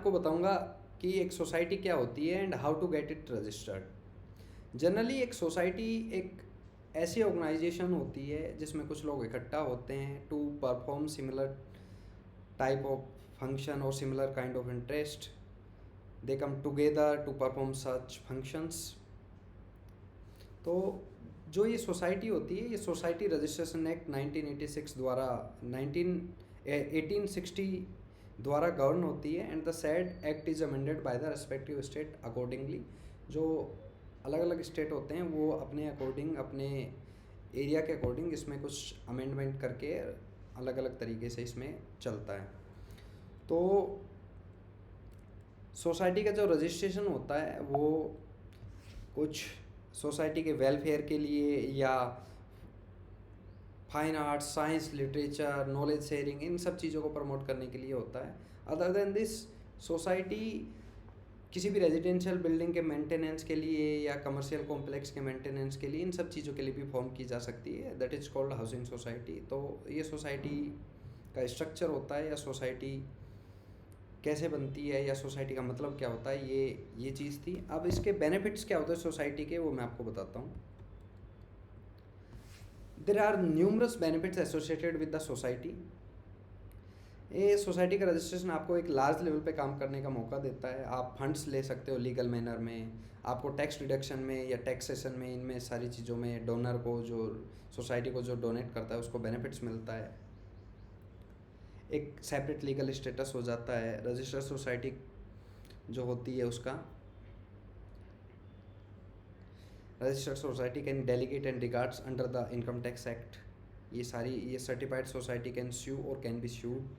आपको बताऊंगा कि एक सोसाइटी क्या होती है and how to get it registered. Generally एक सोसाइटी एक ऐसी ऑर्गेनाइजेशन होती है जिसमें कुछ लोग इकट्ठा होते हैं to perform similar type of function और similar kind of interest. They come together to perform such functions. तो जो ये सोसाइटी होती है, ये सोसाइटी रजिस्ट्रेशन एक्ट 1986 द्वारा 1860 द्वारा गवर्न होती है and the said act is amended by the respective state accordingly. जो अलग अलग स्टेट होते हैं वो अपने अकॉर्डिंग, अपने एरिया के अकॉर्डिंग इसमें कुछ अमेंडमेंट करके अलग अलग तरीके से इसमें चलता है। तो सोसाइटी का जो रजिस्ट्रेशन होता है वो कुछ सोसाइटी के वेलफेयर के लिए या fine arts, science, literature, knowledge sharing, इन सब चीज़ों को प्रमोट करने के लिए होता है। अदर देन दिस सोसाइटी किसी भी रेजिडेंशियल बिल्डिंग के मेंटेनेंस के लिए या कमर्शियल कॉम्प्लेक्स के मेंटेनेंस के लिए, इन सब चीज़ों के लिए भी फॉर्म की जा सकती है। That is called housing society. तो ये सोसाइटी का स्ट्रक्चर होता है या सोसाइटी कैसे बनती है या सोसाइटी का मतलब क्या होता है, ये चीज़ थी। अब इसके बेनिफिट्स क्या होते हैं सोसाइटी के, वो मैं आपको बताता हूँ। There are numerous benefits associated with the society. ये सोसाइटी का रजिस्ट्रेशन आपको एक लार्ज लेवल पे काम करने का मौका देता है। आप फंड्स ले सकते हो लीगल मैनर में, आपको टैक्स डिडक्शन में या टैक्सेशन में, इनमें सारी चीज़ों में डोनर को, जो सोसाइटी को जो डोनेट करता है उसको बेनिफिट्स मिलता है। एक सेपरेट लीगल स्टेटस हो जाता है। रजिस्टर्ड सोसाइटी जो होती है उसका, registered society can delegate and regards under the income tax act. ये सर्टिफाइड सोसाइटी कैन स्यू और can be sued.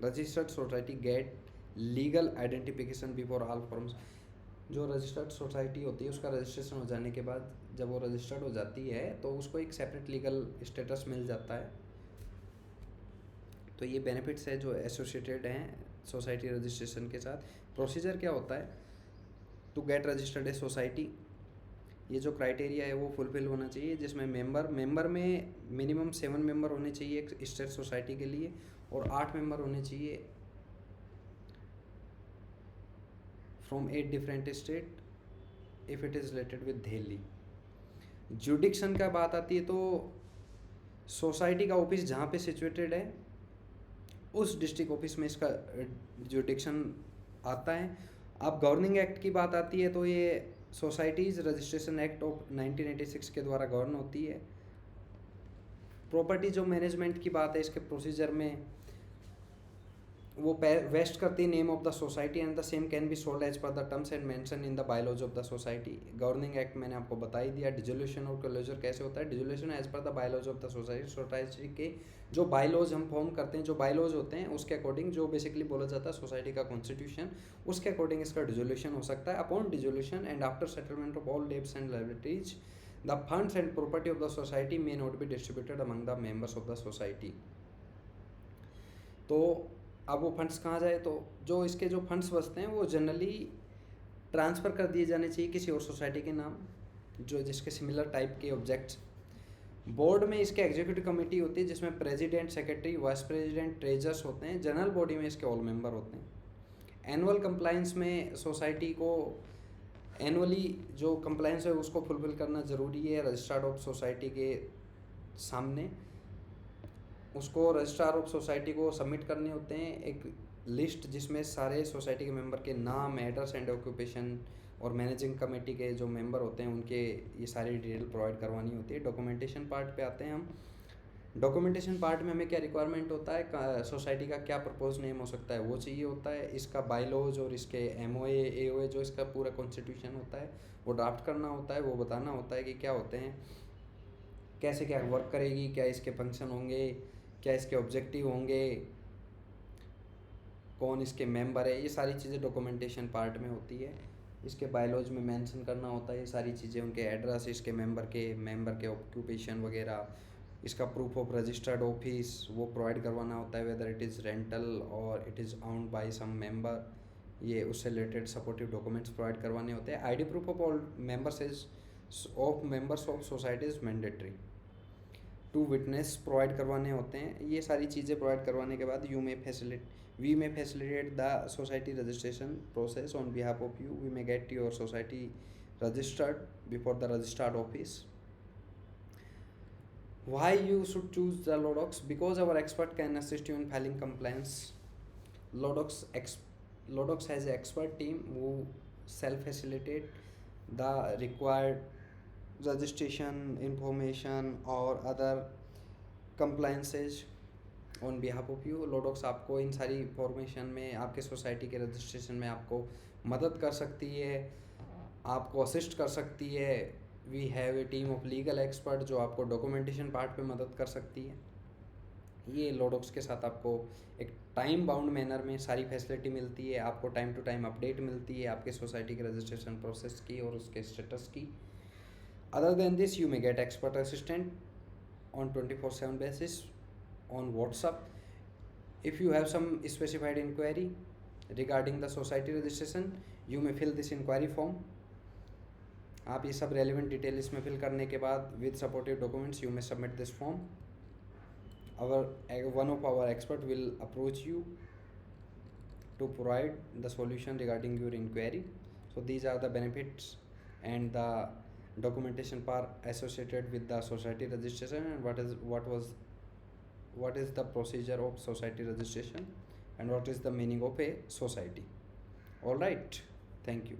Registered society get legal identification before all forms. जो रजिस्टर्ड सोसाइटी होती है उसका रजिस्ट्रेशन हो जाने के बाद जब वो रजिस्टर्ड हो जाती है तो उसको एक सेपरेट लीगल स्टेटस मिल जाता है। तो ये बेनिफिट्स है जो एसोसिएटेड हैं सोसाइटी रजिस्ट्रेशन के साथ। प्रोसीजर क्या होता है to get registered a society? ये जो क्राइटेरिया है वो फुलफिल होना चाहिए, जिसमें मेंबर में मिनिमम 7 मेंबर होने चाहिए एक स्टेट सोसाइटी के लिए और 8 मेंबर होने चाहिए from 8 different state if it is related with Delhi. जुडिक्शन का बात आती है तो सोसाइटी का ऑफिस जहाँ पे सिचुएटेड है उस डिस्ट्रिक्ट ऑफिस में इसका जुडिक्शन आता है। अब गवर्निंग एक्ट की बात आती है तो ये सोसाइटीज़ रजिस्ट्रेशन एक्ट ऑफ 1986 के द्वारा गवर्न होती है। प्रॉपर्टी जो मैनेजमेंट की बात है इसके प्रोसीजर में, वो वेस्ट करती name of the society and the same can be sold as per the terms and mention in the bylaws of the society. Governing act मैंने आपको बता ही दिया। डिसोल्यूशन और क्लोजर कैसे होता है? Dissolution as per the bylaws of the society. Society के जो बायलॉज हम फॉर्म करते हैं, जो बायलॉज होते हैं उसके अकॉर्डिंग, जो बेसिकली बोला जाता है सोसाइटी का कॉन्स्टिट्यूशन, उसके अकॉर्डिंग इसका डिसोल्यूशन हो सकता है। Upon dissolution and after settlement of all debts and liabilities the funds and property of the society may not be distributed among the members of the society. तो अब वो funds कहाँ जाए? तो जो इसके जो फंड्स बचते हैं वो जनरली ट्रांसफ़र कर दिए जाने चाहिए किसी और सोसाइटी के नाम, जो जिसके सिमिलर टाइप के ऑब्जेक्ट्स। बोर्ड में इसके एग्जीक्यूटिव कमेटी होती है जिसमें president, secretary, vice president, treasures होते हैं। जनरल बॉडी में इसके ऑल मेंबर होते हैं। एनुअल कंप्लाइंस में सोसाइटी को एनुअली जो कंप्लाइंस है उसको फुलफिल करना ज़रूरी है रजिस्ट्रार ऑफ सोसाइटी के सामने। उसको रजिस्ट्रार ऑफ सोसाइटी को सबमिट करने होते हैं एक लिस्ट जिसमें सारे सोसाइटी के मेंबर के नाम, एड्रेस एंड ऑक्यूपेशन और मैनेजिंग कमेटी के जो मेंबर होते हैं उनके ये सारी डिटेल प्रोवाइड करवानी होती है। डॉक्यूमेंटेशन पार्ट पे आते हैं हम। डॉक्यूमेंटेशन पार्ट में हमें क्या रिक्वायरमेंट होता है? सोसाइटी का क्या प्रपोज नेम हो सकता है वो चाहिए होता है। इसका बायलॉज और इसके एमओए, एओए, जो इसका पूरा कॉन्स्टिट्यूशन होता है वो ड्राफ्ट करना होता है। वो बताना होता है कि क्या होते हैं, कैसे क्या वर्क करेगी, क्या इसके फंक्शन होंगे, क्या इसके ऑब्जेक्टिव होंगे, कौन इसके मेंबर है, ये सारी चीज़ें डॉक्यूमेंटेशन पार्ट में होती है। इसके बायलॉज में मेंशन करना होता है ये सारी चीज़ें, उनके एड्रेस, इसके मेंबर के ऑक्यूपेशन वगैरह। इसका प्रूफ ऑफ रजिस्टर्ड ऑफिस वो प्रोवाइड करवाना होता है, वेदर इट इज़ रेंटल और it is owned by some member. ये उससे रिलेटेड सपोर्टिव डॉक्यूमेंट्स प्रोवाइड करवाने होते हैं। ID proof of all members of society is mandatory. Two witness provide करवाने होते हैं। ये सारी चीज़ें प्रोवाइड करवाने के बाद you may We may facilitate the society registration process on behalf of you. We may get your society registered before the registered office. Why you should choose the Lodox? Because our expert can assist you in filing complaints. Lodox Lodox has an expert team who self-facilitate the required registration information और other compliances on behalf of you. लोडोक्स आपको इन सारी information में, आपके society के registration में आपको मदद कर सकती है, आपको असिस्ट कर सकती है. We have a team of legal expert जो आपको डॉक्यूमेंटेशन पार्ट पे मदद कर सकती है. ये लोडोक्स के साथ आपको एक टाइम बाउंड मैनर में सारी फैसिलिटी मिलती है. आपको टाइम टू टाइम अपडेट मिलती है आपके सोसाइटी के रजिस्ट्रेशन प्रोसेस की और उसके स्टेटस की. Other than this you may gate expert assistant on 24/7 basis on WhatsApp. If you have some specified inquiry regarding the society registration, you may fill this inquiry form. आप ये सब relevant detail इसमें fill करने के बाद with supportive documents you may submit this form. One of our expert will approach you to provide the solution regarding your inquiry. So these are the benefits and the documentation part associated with the society registration, and what is the procedure of society registration and what is the meaning of a society. All right, thank you.